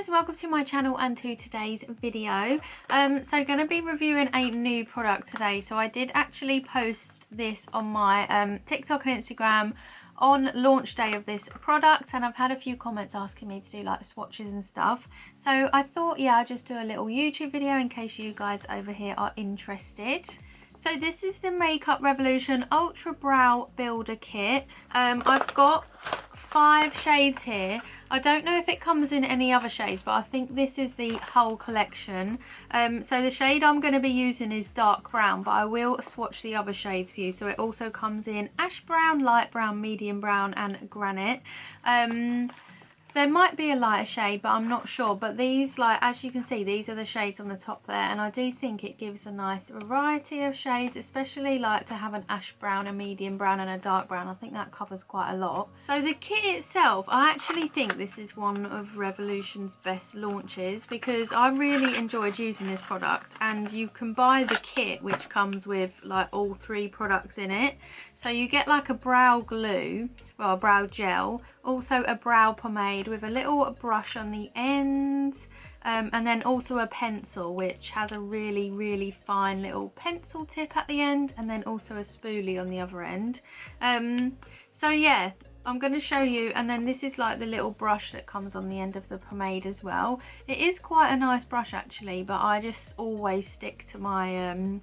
guys, welcome to my channel and to today's video. So going to be reviewing a new product today. So I did actually post this on my TikTok and Instagram on launch day of this product, and I've had a few comments asking me to do like swatches and stuff. So I thought, yeah, I'll just do a little YouTube video in case you guys over here are interested. So this is the Makeup Revolution Ultra Brow Builder Kit. I've got 5 shades here. I don't know if it comes in any other shades, but I think this is the whole collection. So the shade I'm going to be using is dark brown, but I will swatch the other shades for you. So it also comes in ash brown, light brown, medium brown and granite. There might be a lighter shade, but I'm not sure. But these, like, as you can see, these are the shades on the top there. And I do think it gives a nice variety of shades, especially like to have an ash brown, a medium brown and a dark brown. I think that covers quite a lot. So the kit itself, I actually think this is one of Revolution's best launches because I really enjoyed using this product. And you can buy the kit, which comes with like all 3 products in it. So you get like a brow glue, well, a brow gel, also a brow pomade with a little brush on the ends, and then also a pencil which has a really fine little pencil tip at the end, and then also a spoolie on the other end. So yeah, I'm going to show you, and then this is like the little brush that comes on the end of the pomade as well. It is quite a nice brush actually, but I just always stick to my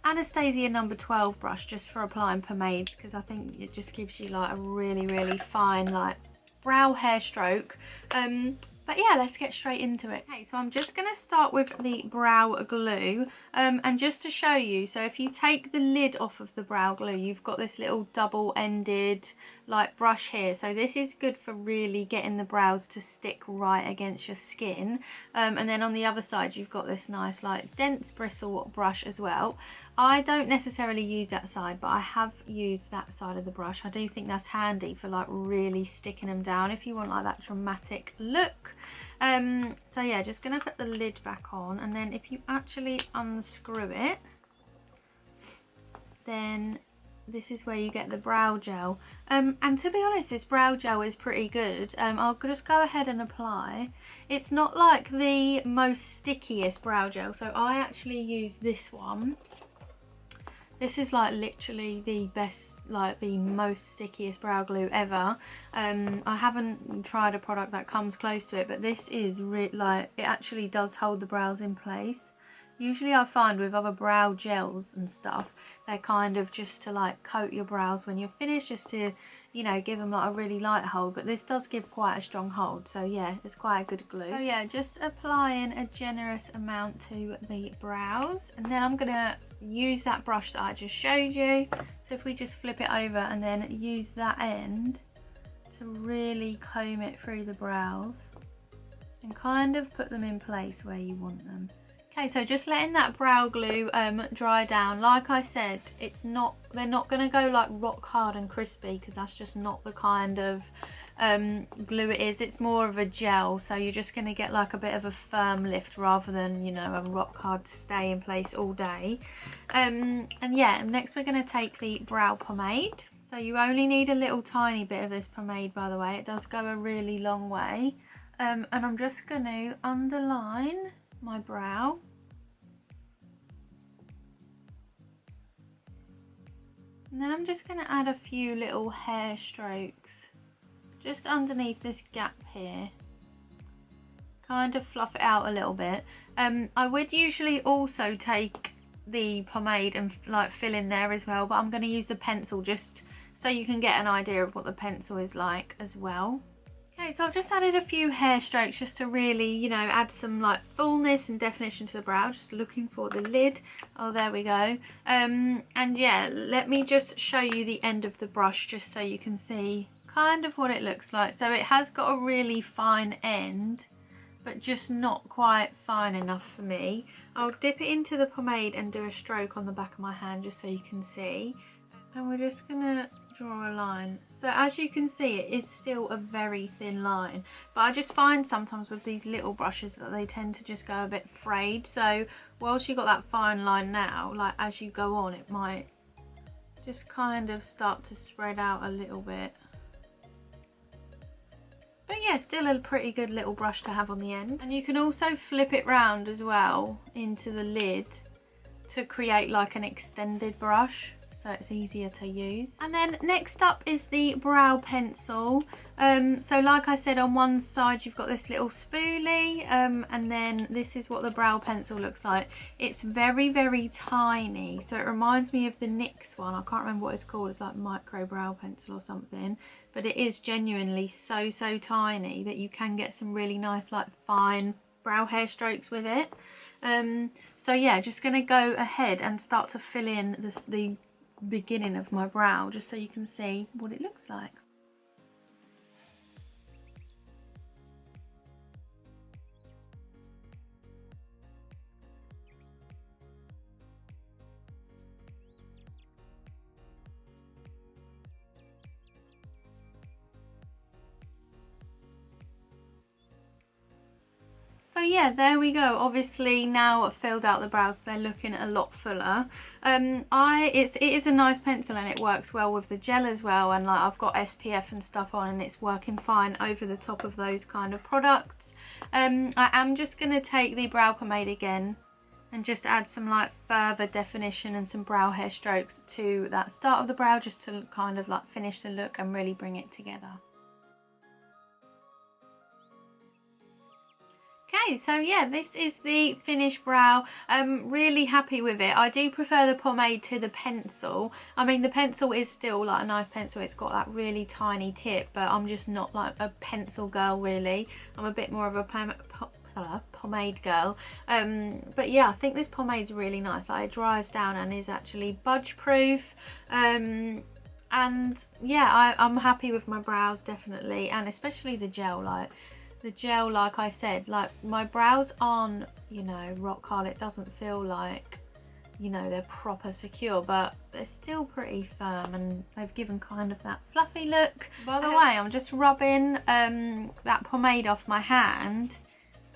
Anastasia number 12 brush just for applying pomades, because I think it just gives you like a really fine like brow hair stroke. But yeah, let's get straight into it. Okay, so I'm just going to start with the brow glue, and just to show you, so if you take the lid off of the brow glue, you've got this little double-ended like brush here. So this is good for really getting the brows to stick right against your skin. And then on the other side, you've got this nice like dense bristle brush as well. I don't necessarily use that side, but I have used that side of the brush. I do think that's handy for like really sticking them down if you want like that dramatic look. So yeah, just gonna put the lid back on, and then if you actually unscrew it, then this is where you get the brow gel. And to be honest, this brow gel is pretty good. I'll just go ahead and apply. It's not like the most stickiest brow gel, so I actually use this one. This is like literally the best, like the most stickiest brow glue ever. I haven't tried a product that comes close to it, but this is like, it actually does hold the brows in place. Usually I find with other brow gels and stuff, they're kind of just to like coat your brows when you're finished, just to, you know, give them like a really light hold, but this does give quite a strong hold. So yeah, it's quite a good glue. So yeah, just applying a generous amount to the brows, and then I'm gonna use that brush that I just showed you. So if we just flip it over and then use that end to really comb it through the brows and kind of put them in place where you want them. Okay, so just letting that brow glue dry down. Like I said, they're not going to go like rock hard and crispy, because that's just not the kind of glue it is. It's more of a gel, so you're just going to get like a bit of a firm lift rather than, you know, a rock hard stay in place all day. And yeah, next we're going to take the brow pomade. So you only need a little tiny bit of this pomade, by the way. It does go a really long way. And I'm just going to underline my brow. And then I'm just going to add a few little hair strokes just underneath this gap here. Kind of fluff it out a little bit. I would usually also take the pomade and like fill in there as well, but I'm going to use the pencil just so you can get an idea of what the pencil is like as well. Okay, so I've just added a few hair strokes just to really, you know, add some like fullness and definition to the brow. Just looking for the lid. Oh, there we go. And yeah, let me just show you the end of the brush just so you can see kind of what it looks like. So it has got a really fine end, but just not quite fine enough for me. I'll dip it into the pomade and do a stroke on the back of my hand just so you can see. And we're just gonna draw a line. So as you can see, it is still a very thin line, but I just find sometimes with these little brushes that they tend to just go a bit frayed. So whilst you've got that fine line now, like as you go on, it might just kind of start to spread out a little bit. But yeah, still a pretty good little brush to have on the end. And you can also flip it round as well into the lid to create like an extended brush, so it's easier to use. And then next up is the brow pencil. So like I said, on one side you've got this little spoolie, and then this is what the brow pencil looks like. It's very, very tiny, so it reminds me of the NYX one. I can't remember what it's called. It's like micro brow pencil or something, but it is genuinely so tiny that you can get some really nice like fine brow hair strokes with it. So yeah, just gonna go ahead and start to fill in the beginning of my brow, just so you can see what it looks like. So yeah, there we go. Obviously now I've filled out the brows, they're looking a lot fuller. It is a nice pencil and it works well with the gel as well, and like I've got SPF and stuff on and it's working fine over the top of those kind of products. I am just going to take the brow pomade again and just add some like further definition and some brow hair strokes to that start of the brow, just to kind of like finish the look and really bring it together. Okay, so yeah, this is the finished brow. I'm really happy with it. I do prefer the pomade to the pencil. I mean, the pencil is still like a nice pencil. It's got that really tiny tip, but I'm just not like a pencil girl really. I'm a bit more of a pomade girl. But yeah, I think this pomade's really nice. Like, it dries down and is actually budge proof. And yeah, I'm happy with my brows definitely, and especially the gel. The gel, like I said, like my brows aren't, you know, rock hard. It doesn't feel like, you know, they're proper secure, but they're still pretty firm and they've given kind of that fluffy look. By the way, I'm just rubbing that pomade off my hand,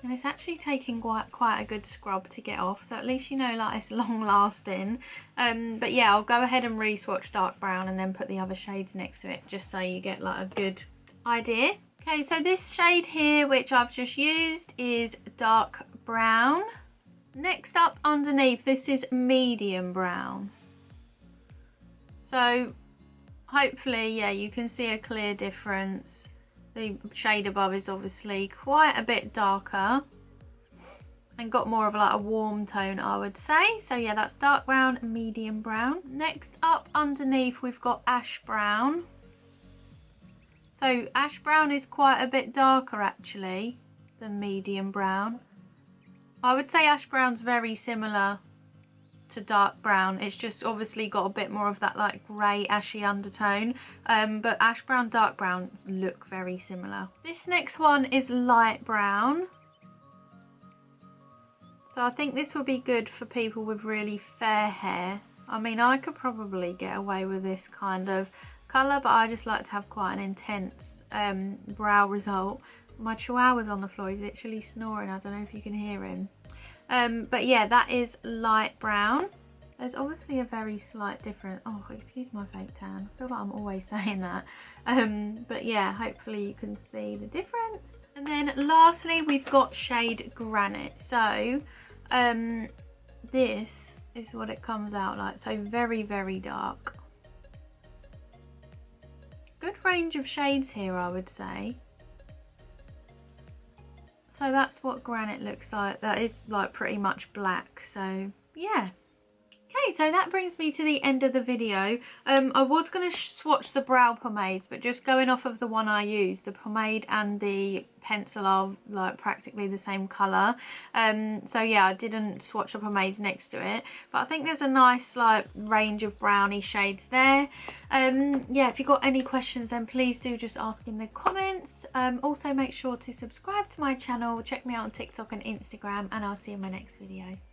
and it's actually taking quite a good scrub to get off, so at least you know like it's long lasting. But yeah, I'll go ahead and re-swatch dark brown and then put the other shades next to it, just so you get like a good idea. Okay, so this shade here, which I've just used, is dark brown. Next up underneath, this is medium brown. So hopefully, yeah, you can see a clear difference. The shade above is obviously quite a bit darker and got more of like a warm tone, I would say. So yeah, that's dark brown and medium brown. Next up underneath, we've got ash brown. So ash brown is quite a bit darker actually than medium brown. I would say ash brown's very similar to dark brown. It's just obviously got a bit more of that like grey ashy undertone. But ash brown, dark brown look very similar. This next one is light brown. So I think this would be good for people with really fair hair. I mean, I could probably get away with this kind of colour, but I just like to have quite an intense brow result. My chihuahua's on the floor, he's literally snoring. I don't know if you can hear him. But yeah, that is light brown. There's obviously a very slight difference. Oh, excuse my fake tan. I feel like I'm always saying that. But yeah, hopefully you can see the difference. And then lastly, we've got shade Granite. So this is what it comes out like. So very, very dark. Good range of shades here, I would say. So that's what Granite looks like. That is like pretty much black, so yeah. Okay, so that brings me to the end of the video. I was going to swatch the brow pomades, but just going off of the one I used, the pomade and the pencil are like practically the same colour. So yeah, I didn't swatch the pomades next to it, but I think there's a nice like range of brownie shades there. Yeah, if you've got any questions, then please do just ask in the comments. Also make sure to subscribe to my channel, check me out on TikTok and Instagram, and I'll see you in my next video.